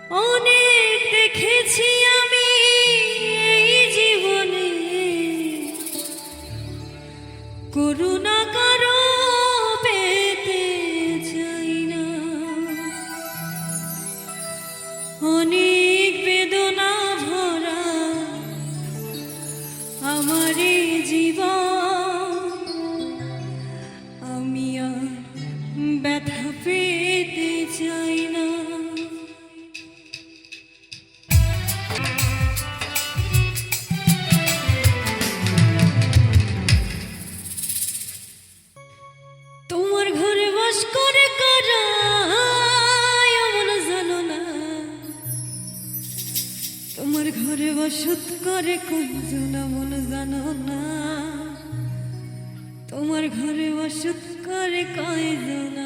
অনেক দেখেছি আমি এই জীবনে, করুণা কারো পেতে চাই না। অনেক বেদনা ভরা আমার এই জীবন, আমি আর ব্যথা পেতে চাই না। তোমার ঘরে বাস করে কারা এমন জানো না, তোমার ঘরে বসত করে কয়জন এমন জানো না, তোমার ঘরে বসত করে কয়জন।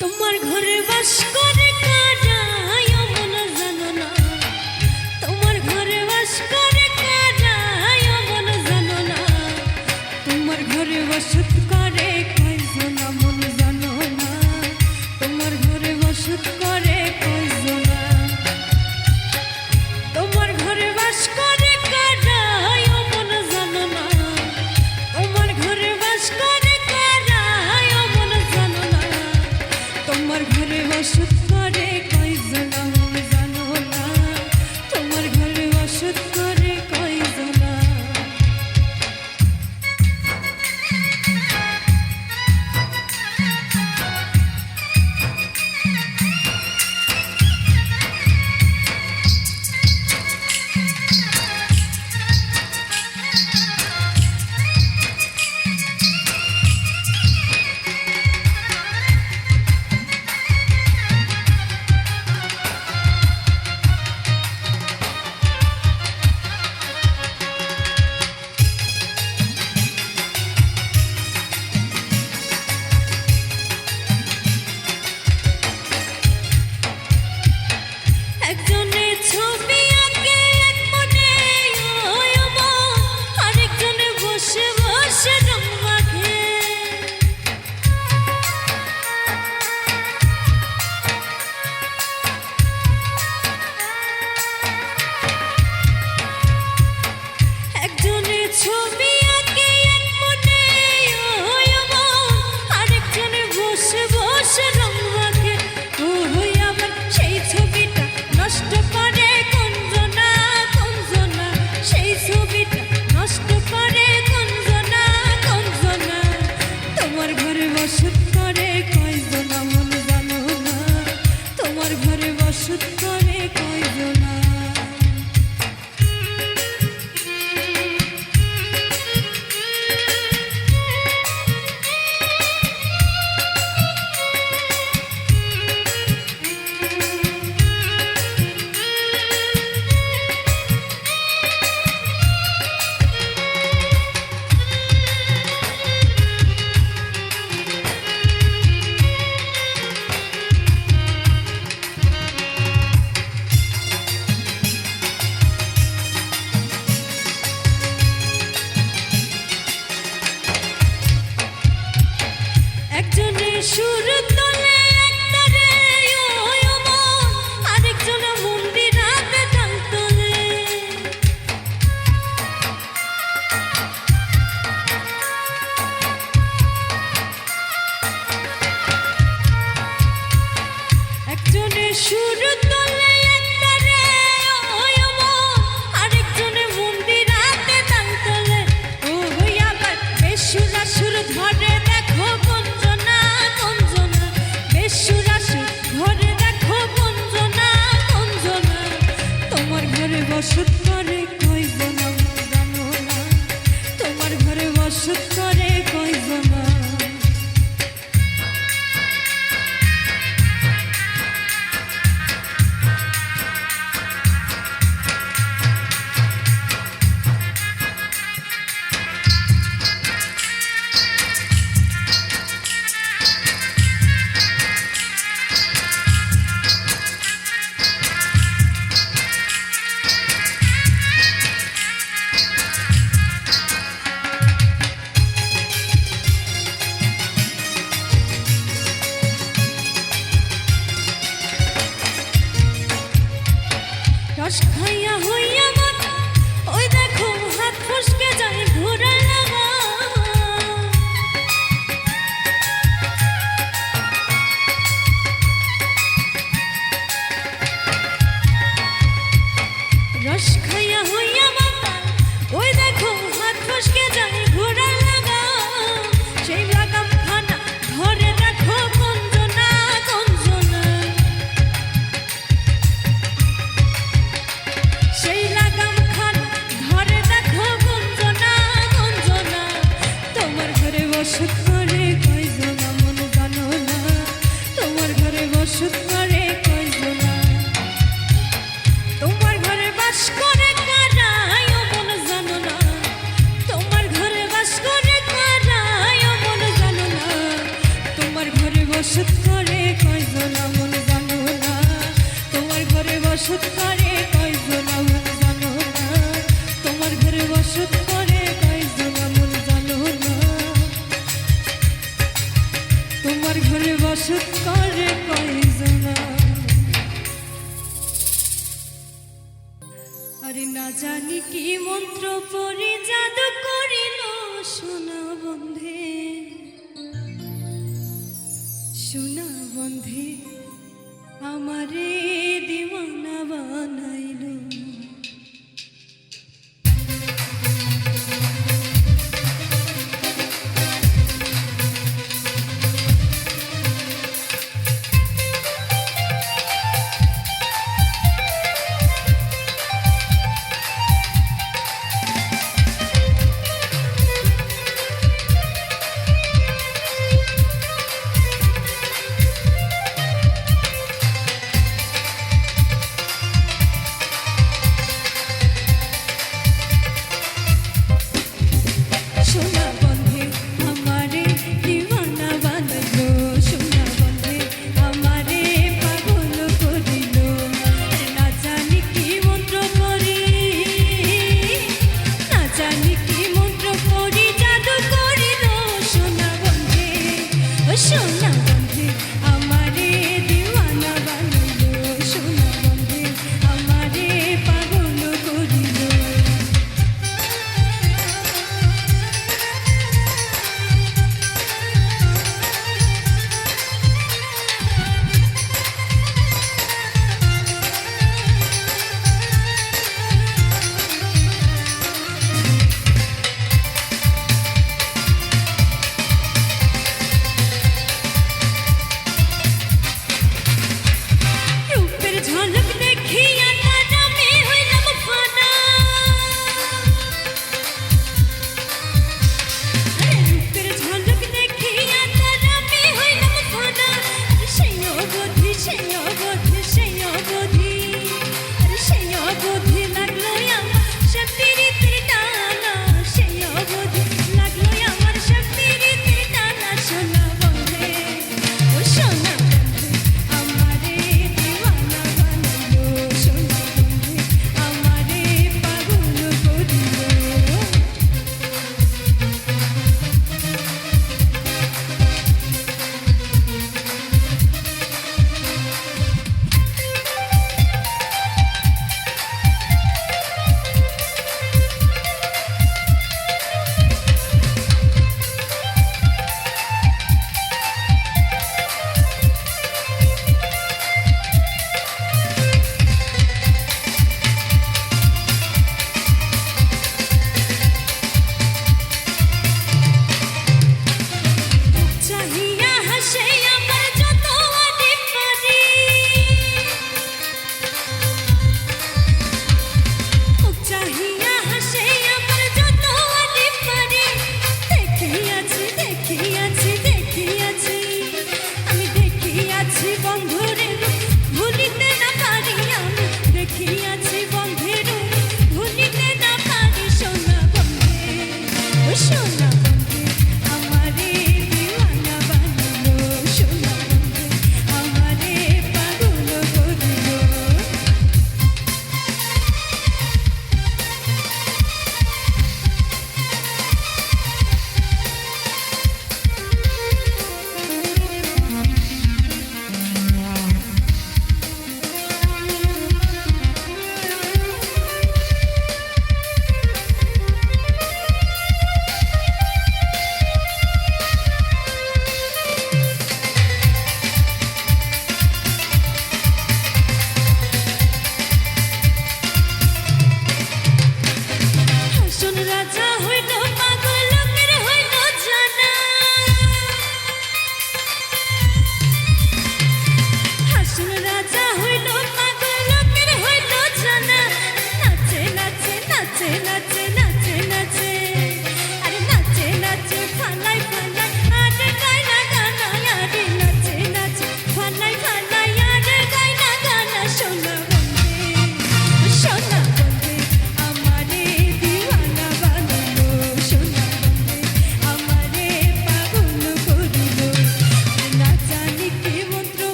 তোমার ঘরে বাস করে কারা এমন জানো না, তোমার ঘরে বাস করে কারা এমন জানো না, তোমার ঘরে বসত করে কয়জন এমন জানো না, তোমার ঘরে বসত করে কয়জন। তোমার ঘরে বাস করে কারা এমন জানো না, তোমার ঘরে বাস করে কারা এমন জানো না, তোমার ঘরে বসত করে কয়জন এমন জানো না, তোমার ঘরে বসত করে কয়জন। একজনের ছবি আঁকে এক মনে ওই মন, আরেকজনে বসে বসে রং মাখে। একজনের ছবি আঁকে এক মনে ওই মন, আরেকজনে বসে বসে রং মাখে। ওই আবার সেই ছবিটা নষ্ট করে কোনজনা কোনজনা, সেই ছবিটা নষ্ট করে কোনজনা কোনজনা। তোমার ঘরে বসত করে কয়জন এমন জানো না, তোমার ঘরে বসত করে কয়জনা। একজনের সুর তোলে একতারে ওই মন, আরেকজনে মন্দির রাতে তাল তোলে। একজনের সুর তোলে একতারে ওই মন, আরেকজনে মন্দির রাতে তাল তোলে। ওই আবার বেসুরা সুর ধরে দেখো কোনজনা কোনজনা, বেসুরা সুর ধরে দেখো কোনজনা কোনজনা। তোমার ঘরে বসত করে কয়জন জানো না, তোমার ঘরে বসত করে কয়জন। বসত করে কয়জন আমন জানো না, তোমার ঘরে বসত করে কয়জন আমন জানো না, তোমার ঘরে বসত করে কয়জন আমন জানো না, তোমার ঘরে বসত করে কয়জন। আরে না জানি কি মন্ত্র পড়ি জাদু করিল সোনা বন্ধে, সোনা বন্ধে আমারে দিওয়ানা বানাইল। সোনা বন্ধে আমারে দিওয়ানা বানাইল, সোনা বন্ধে আমারে পাগল করিল।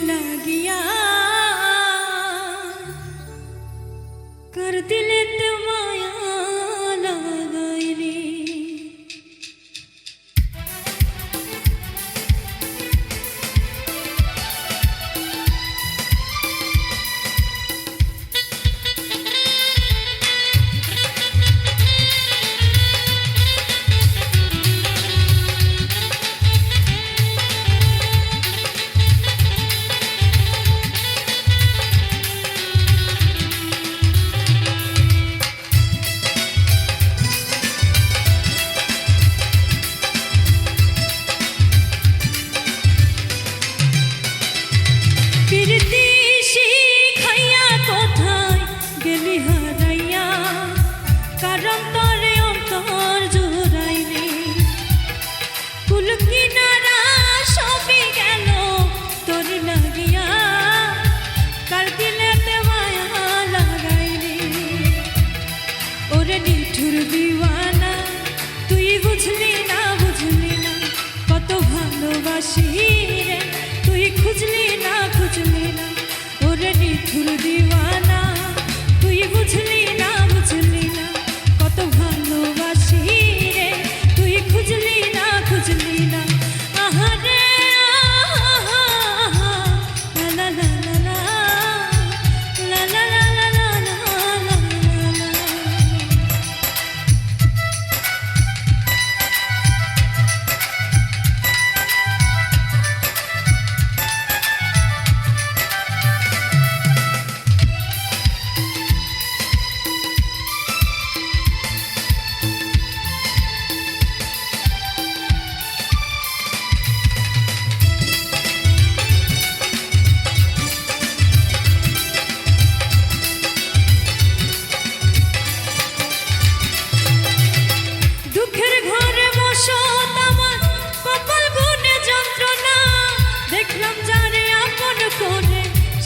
লাগিয়া कर दिले ते माया लगाई रे। दीवाना तुई बुझली ना कत भालोबासी रे तुई खुजली ना ओरे निठुर दीवाना तुई बुझली ना कत भालोबासी रे तुई खुजली ना आहा रे आहा आहा ला ला ला ला ला ला ला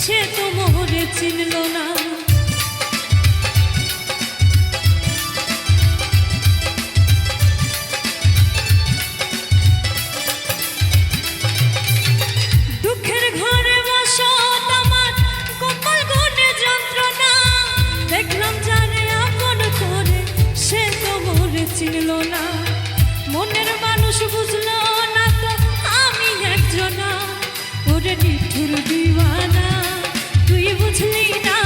সে তো মোহরে চিনল না দুঃখের ঘরে বসত আমার কপাল গুনে যন্ত্রণা দেখলাম যারে আপন করে সে তো মোহরে চিনল না মনের মানুষ বুঝলো না তো আমি একজনা ওরে নিঠুর দিওয়ানা তুই বুঝলি না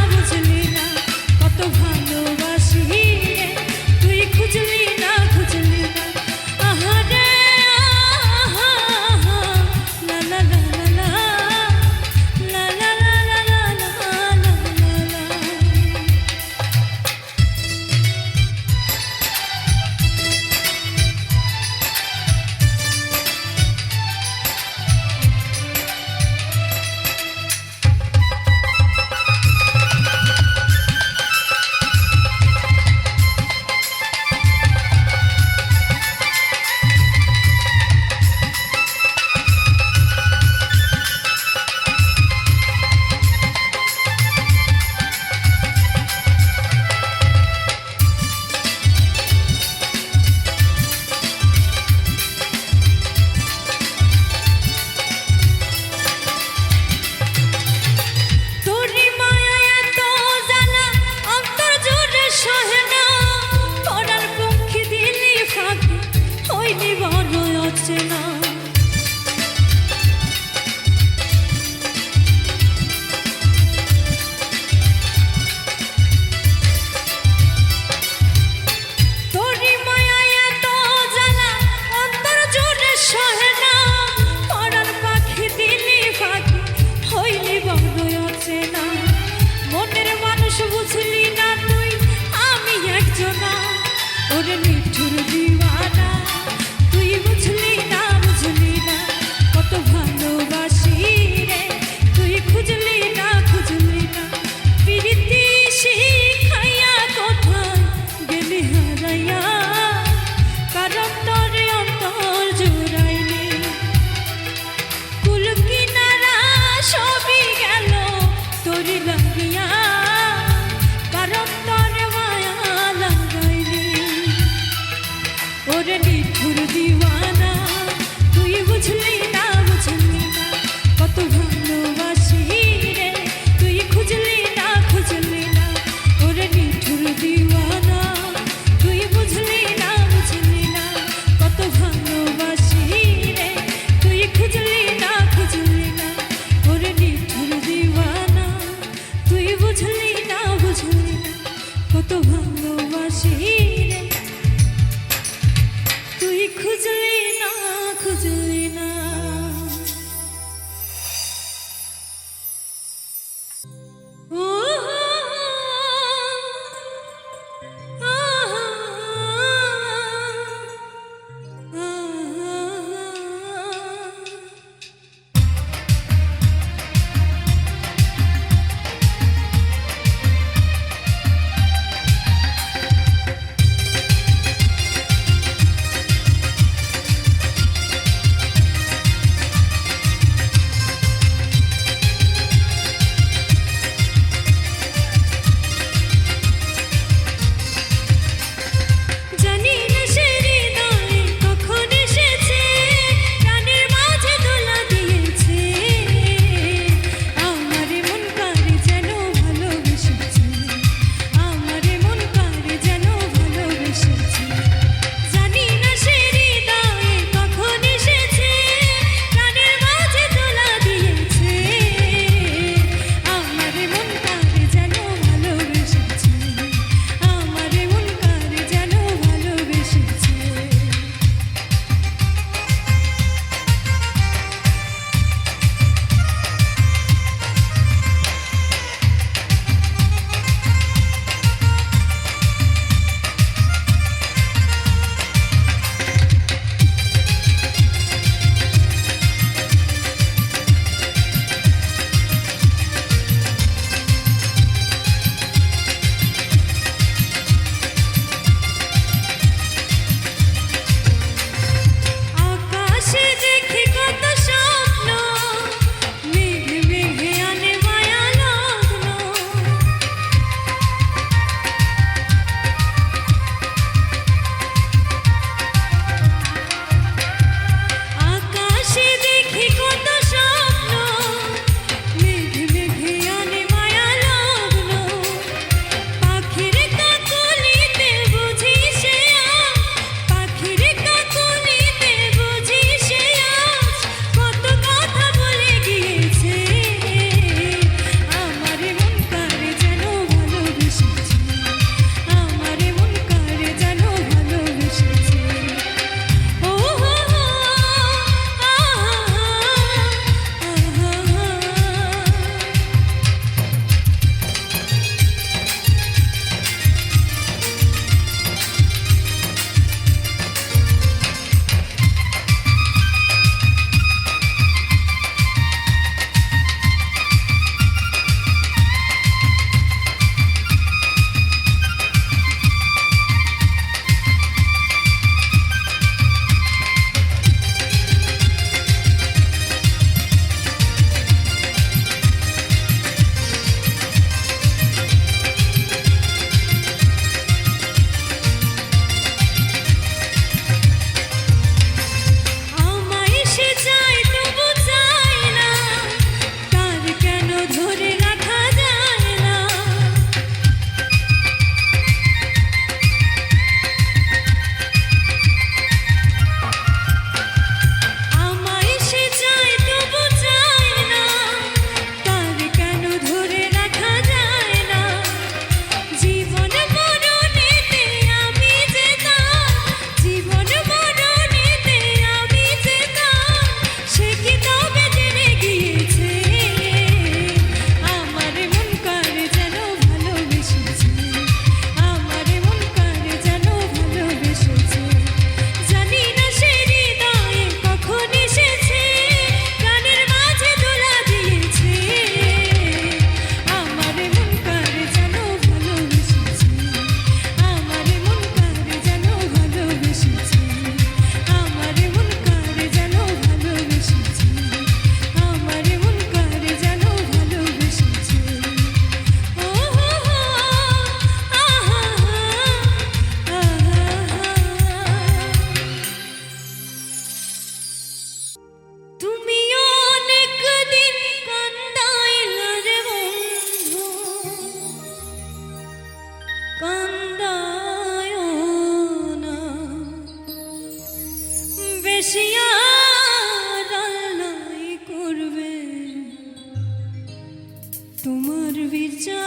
তোমার বিচার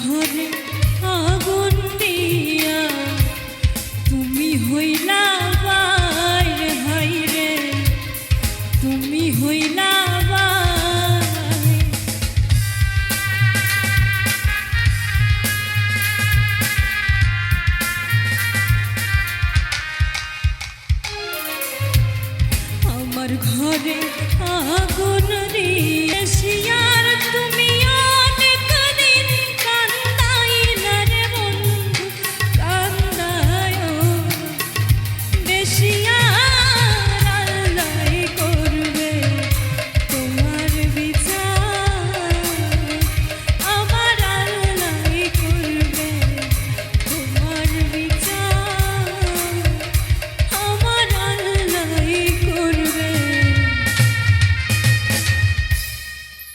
ঘরে আগুন দিয়া তুমি হইলা বাইরে, হাইরে তুমি হইলা বাইরে। আমার ঘরে আগুন দিয়েছিয়ার তুমি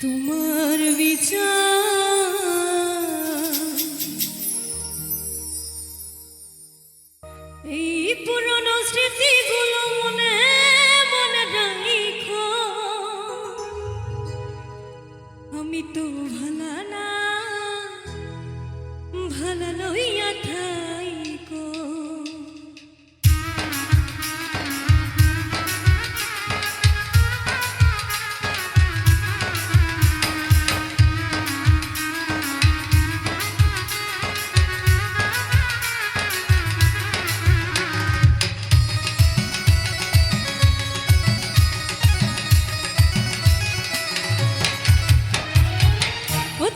তোমার বিচার এই পুরনো স্মৃতিগুলো মনে মনে রাখো, আমি তো ভালা না ভালা লইয়া থাইকো।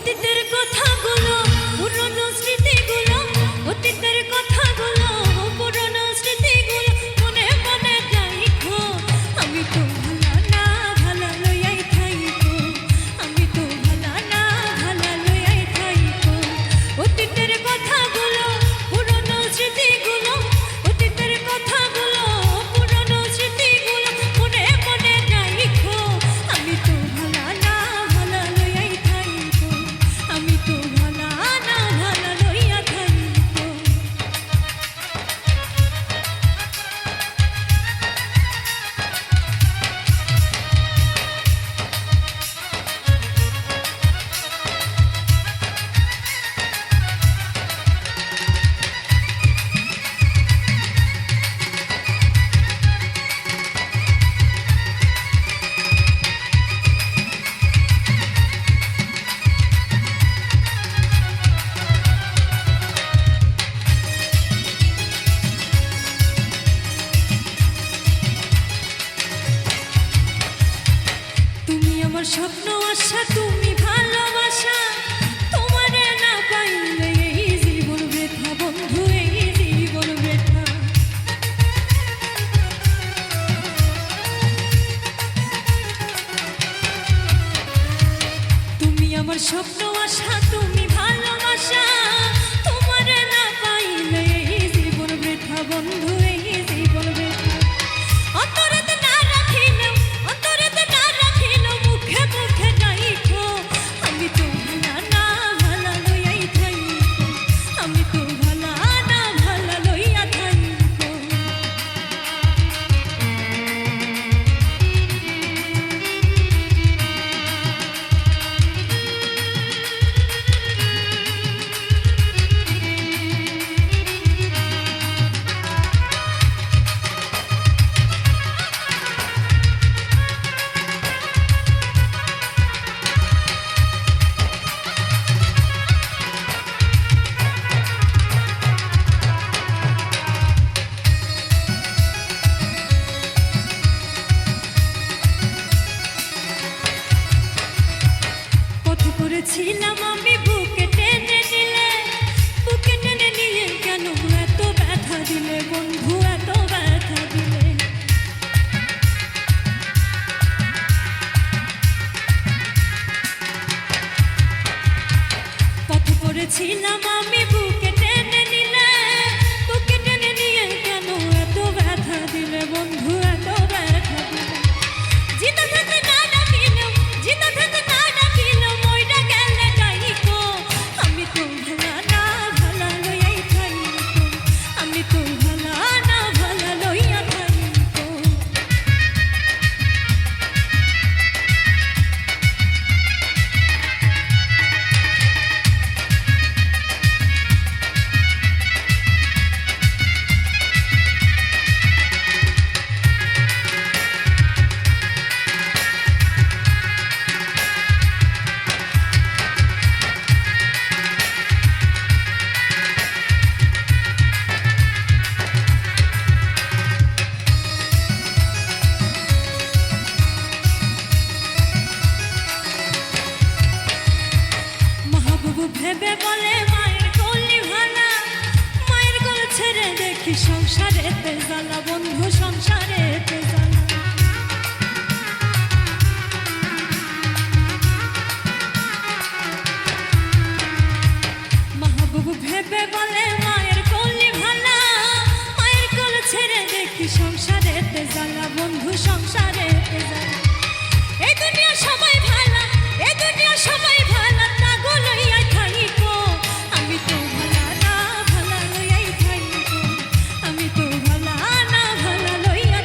অতীতের কথাগুলো পুরনো স্মৃতিগুলো, অতীতের কথাগুলো পুরনো স্মৃতিগুলো মনে মনে রাইখো। আমি তো ভালা না ভালা লইয়াই থাইকো, আমি তো ভালা না ভালা লইয়াই থাইকো। অতীতের কথাগুলো পুরনো স্মৃতিগুলো, অতীতের কথাগুলো পুরনো স্মৃতিগুলো মনে মনে রাইখো। আমি তো ভালা না ভালা লইয়াই থাইকো, আমি তো ভালা না ভালা লইয়া থাইকো। তুমি আমার স্বপ্ন আশা, তুমি ভালোবাসা, তোমারে না পাইলে এই জীবন বৃথা বন্ধু, এই জীবন বৃথা। তুমি আমার স্বপ্ন আশা, তুমি ভালোবাসা, তোমারে না পাইলে এই জীবন বৃথা বন্ধু, এই জীবন বৃথা। অন্তরেতে না রাখিলেও, অন্তরেতে না রাখিলেও মুখে মুখে ডাইখো। আমি তো ভালা না ভালা লইয়াই থাইকো, আমি তো ভালা না ভালা লইয়া থাইকো। পথে পড়েছিলাম আমি, বুকে টেনে নিলে, বুকে টেনে নিয়ে কেন এত ব্যথা দিলে বন্ধু, এত ব্যথা দিলে। পথে পড়েছিলাম আমি, বুকে টেনে নিলে, বুকে টেনে নিয়ে কেন এত ব্যথা দিলে বন্ধু, এত ব্যথা দিলে। জিতা থাকতে না ডাকিলেও, জিতা থাকতে না ডাকিলেও মইরা গেলে ডাইকো। আমি তো ভালা না ভালা লইয়াই থাইকো, আমি তো ভালা না ভালা লইয়া থাইকো। মাহবুব ভেবে বলে মায়ের কলি ভালা, মায়ের কোল ছেড়ে দেখি সংসারেতে জ্বালা বন্ধু, সংসারেতে জ্বালা। মাহবুব ভেবে বলে মায়ের কলি ভালা, মায়ের কোল ছেড়ে দেখি সংসারেতে জ্বালা বন্ধু, সংসারেতে জ্বালা। এই দুনিয়া সবাই ভালা, এই দুনিয়া সবাই ভালা, তাগো লইয়া থাইকো। আমি তো ভালা না ভালা লইয়াই থাইকো, আমি তো ভালা না ভালা লইয়া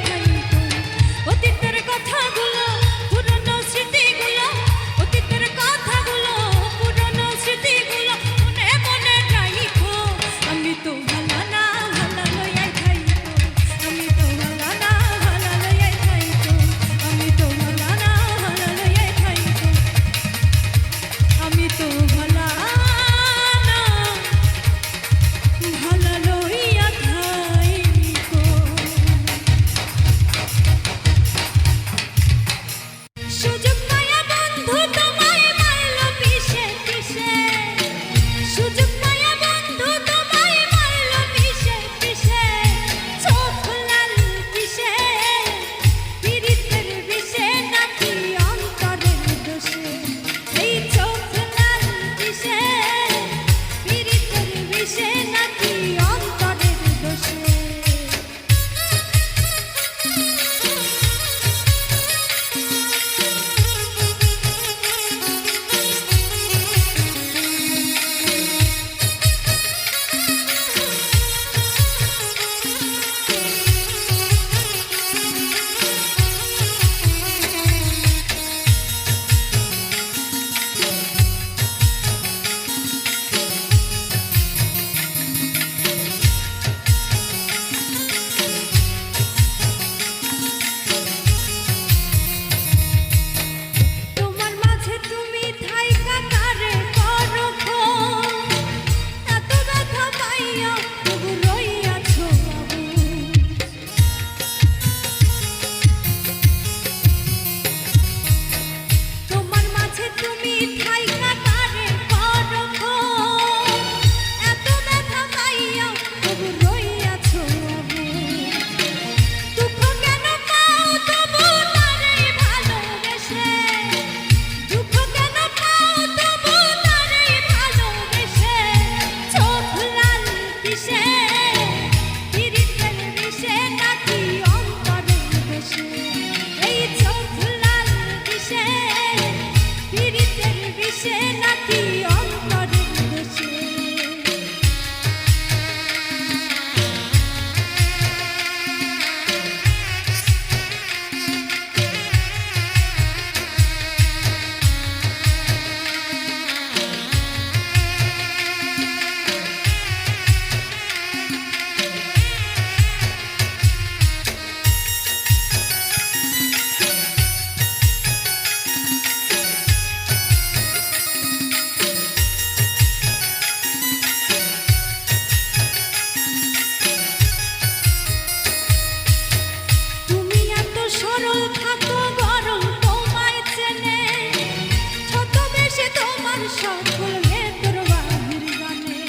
সকল ভেতর বাহির জানে।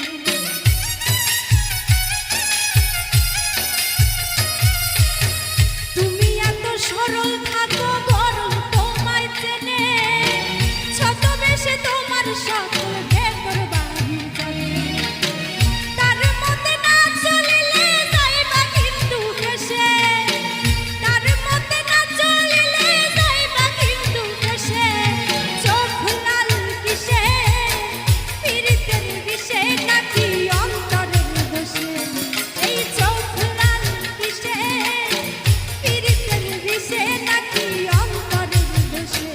তুমি এত সরল থাকো গরল তোমায় চেনে, ছদ্মবেশে তোমার সকল ভেতর বাহির জানে। তার মতে না চলিলে যাইবা কিন্তু ফেসে, তার মতে না চলিলে যাইবা কিন্তু ফেসে। চোখ লাল কিসে পীড়িতের বিষে নাকি অন্তরের দোষে, এই চোখ লাল কিসে পীড়িতের বিষে নাকি অন্তরের দোষে।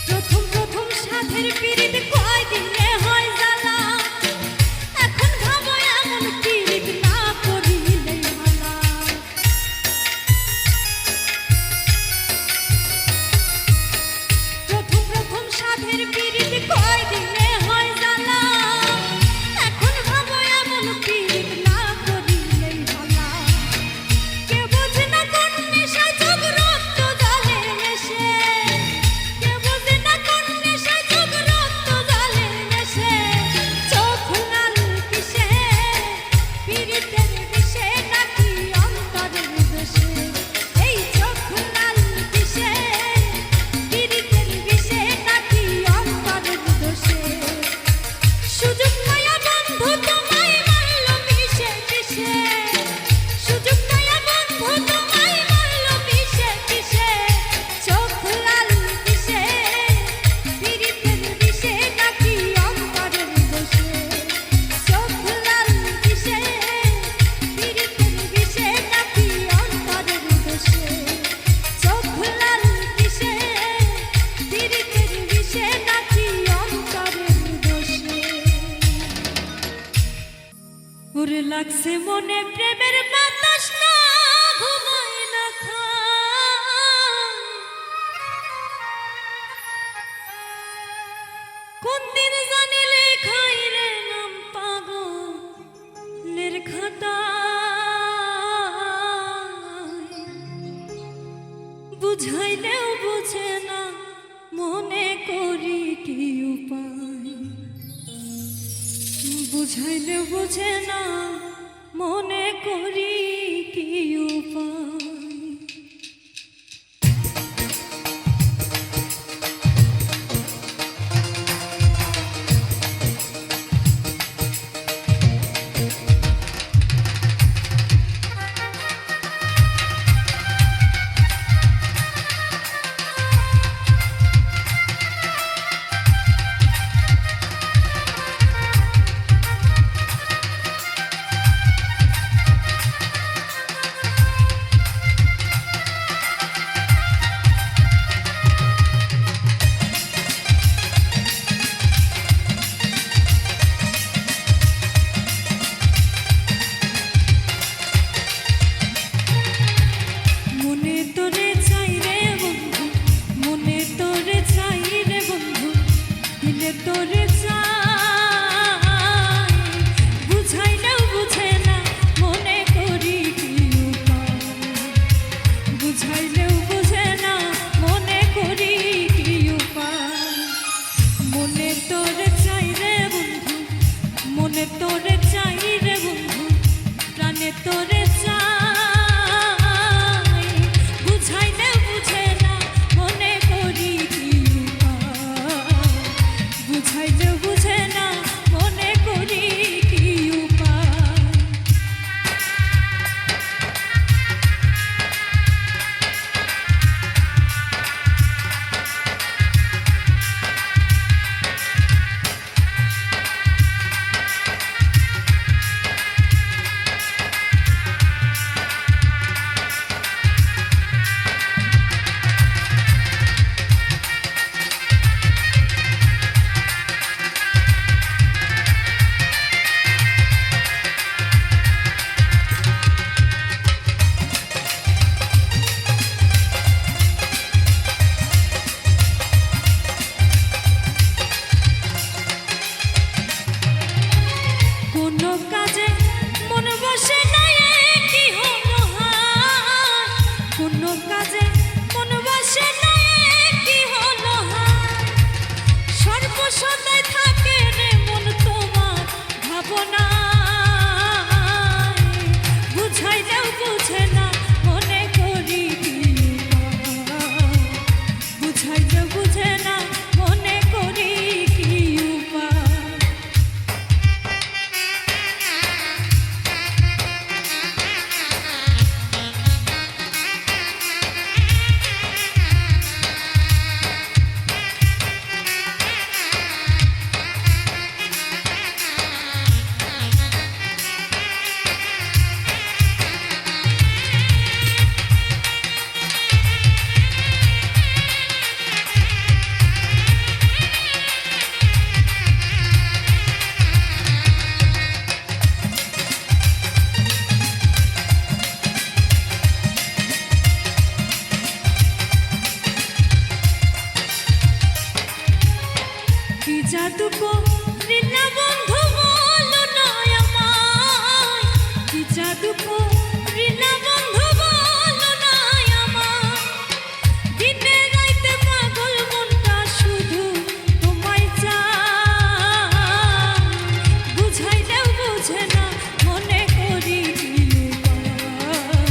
প্রথম প্রথম সাধের পীড়িত কয়দিনে হয় জ্বালা, এখন ভাবো এমন পীড়িত না করিলেই ভালা। প্রথম প্রথম সাধের পীড়িত কয়দিনে হয় জ্বালা, এখন ভাবো এমন পীড়িত না করিলেই ভালা। কেউ বোঝে না কোন নেশায় চোখ রক্ত জলে মেশে, কেউ বোঝে না কোন নেশায় চোখ রক্ত জলে মেশে। চোখ লাল কিসে পীড়িতের বিষে নাকি অন্তরের দোষে, এই চোখ লাল কিসে পীড়িতের বিষে নাকি অন্তরের দোষে। সুযোগ পায়া বন্ধু তোমায় মারল বিষে বিষে, সুযোগ পায়া বন্ধু তোমায় মারল বিষে বিষে। চোখ লাল কিসে পীড়িতের বিষে নাকি অন্তরের দোষে, চোখ লাল কিসে পীড়িতের বিষে নাকি অন্তরের দোষে, চোখ লাল কিসে পীড়িতের বিষে নাকি অন্তরের দোষে। ওরে লাগছে মনে প্রেমের বাতাস না ঘুমায় না খায়, কোন দিন জানি লেখাই রে নাম পাগলের খাতায়। বুঝাইলেও বুঝে না মনে করি কি উপায়, বুঝাইলেও বুঝে না মনে করি কি উপায়। জাদু করিলা বন্ধু বলো না আমায়, কি জাদু করিলা বন্ধু বলো না আমায়, দিনে রাইতে পাগল মনটা শুধু তোমায় চায়, বুঝাইলেও বুঝে না মনে করি কি উপায়,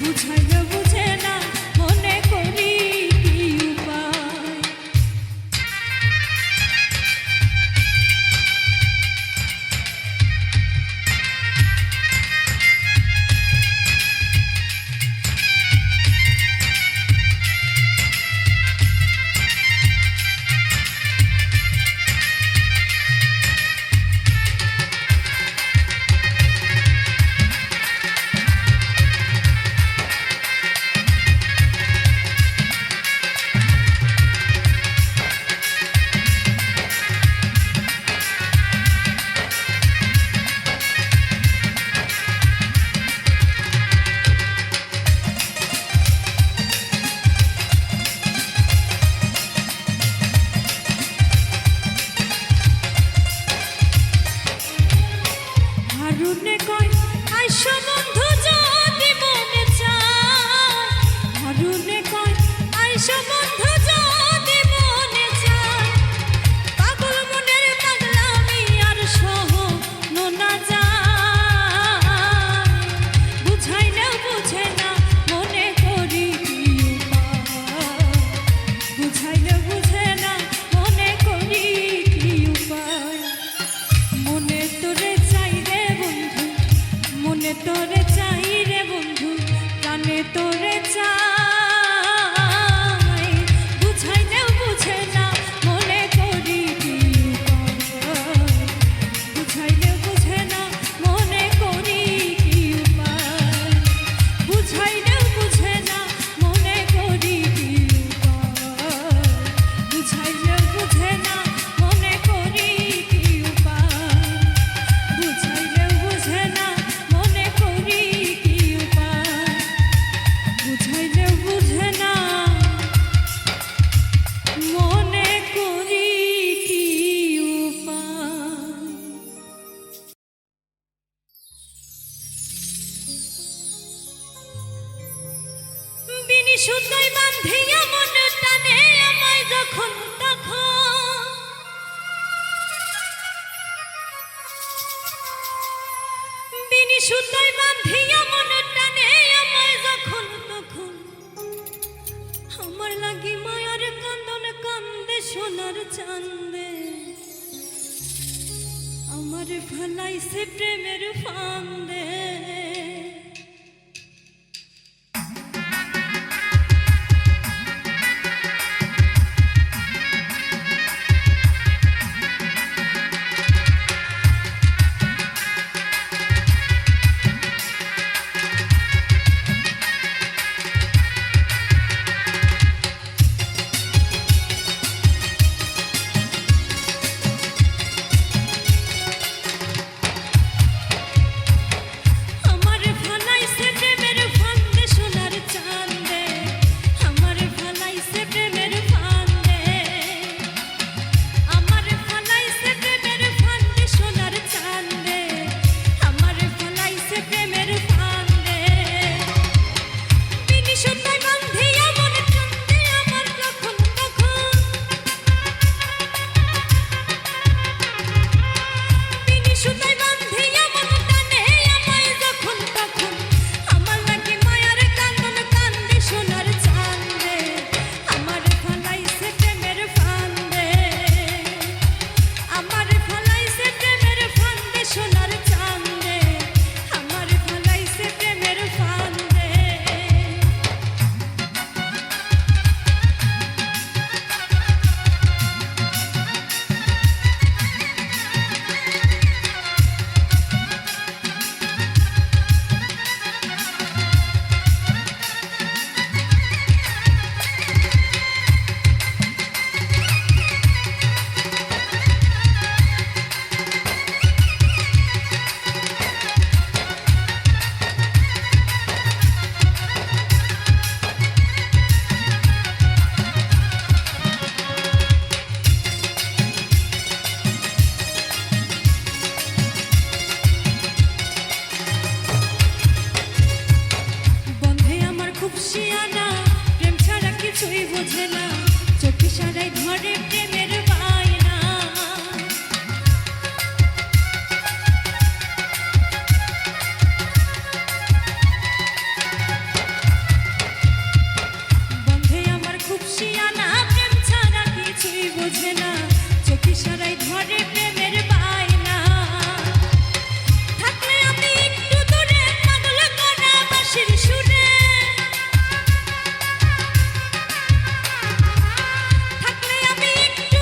বুঝাইলেও বুঝে না মনে করি কি উপায়। হারুনে কয় আইসো বন্ধু যদি মনে চায়, হারুনে কয় আইসো বন্ধু যদি মনে চায়, পাগল মনের পাগলামি আর সহ নোনা যায়, বুঝাইলেও বুঝে না মনে করি কি উপায়, বুঝাইলেও বুঝে না মনে করি কি উপায়। মনে তোরে চাই রে বন্ধু, মনে তোরে চাই রে বন্ধু, প্রাণে তোরে চাই, বুঝাইলেও বুঝে না মনে করি কি উপায়, বুঝাইলেও বুঝে না মনে করি কি উপায়, বুঝাইলেও বুঝে না মনে করি কি উপায়, বুঝাইলেও বুঝে না মনে করি কি উপায়, বুঝাইলেও বুঝে না মনে করি কি উপায়, বুঝাইলেও বুঝে না মনে করি কি উপায়। বিনি সুতায় বান্ধিয়া মন টানে আমায় যখন তখন, বিনি সুতায় বান্ধিয়া মন টানে আমায় যখন তখন, আমার লাগি মায়ার কান্দন কান্দে সোনার চান্দে, আমার ফলাইছে প্রেমের ফান্দে। ইশারায় ধরে প্রেমের বায়না। বন্ধে আমার খুব শিয়ানা, প্রেম ছাড়া কিছুই বোঝে না, চোখ ইশারায় ধরে প্রেমের বায়না। থাকলে আমি একটু দূরে, পাগল করা বাঁশির সুরে, থাকলে আমি একটু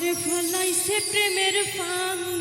আমারে ফলাইছে প্রেমের ফান্দে